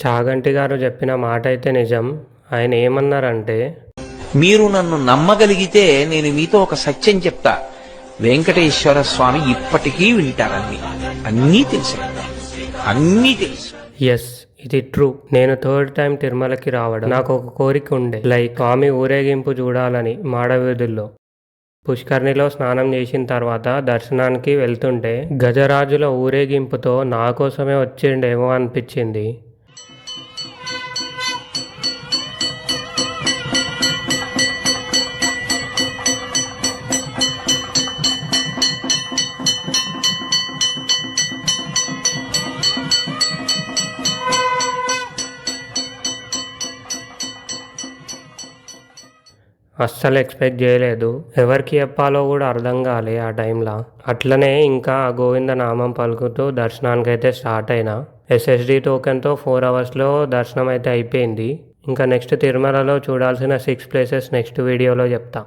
చాగంటి గారు చెప్పిన మాట అయితే నిజం. ఆయన ఏమన్నారంటే, మీరు నన్ను నమ్మగలిగితే నేను మీతో ఒక సత్యం చెప్తా. వెంకటేశ్వర స్వామి ఇప్పటికీ వింటారని. అన్నీ తెలుసు, అన్నీ తెలుసు. ఎస్, ఇది ట్రూ. నేను థర్డ్ టైం తిరుమలకి రావడం నాకు ఒక కోరిక ఉండే, లైక్ స్వామి ఊరేగింపు చూడాలని మాడవీధుల్లో. పుష్కర్ణిలో స్నానం చేసిన తర్వాత దర్శనానికి వెళ్తుంటే గజరాజుల ఊరేగింపుతో నా కోసమే వచ్చిండేమో అనిపించింది. అస్సలు ఎక్స్పెక్ట్ చేయలేదు. ఎవరికి చెప్పాలో కూడా అర్థం కాలే ఆ టైంలో. అట్లనే ఇంకా ఆ గోవింద నామం పలుకుతూ దర్శనానికి అయితే స్టార్ట్ అయినా. SSD టోకెన్తో 4 అవర్స్లో దర్శనం అయితే అయిపోయింది. ఇంకా నెక్స్ట్ తిరుమలలో చూడాల్సిన 6 ప్లేసెస్ నెక్స్ట్ వీడియోలో చెప్తా.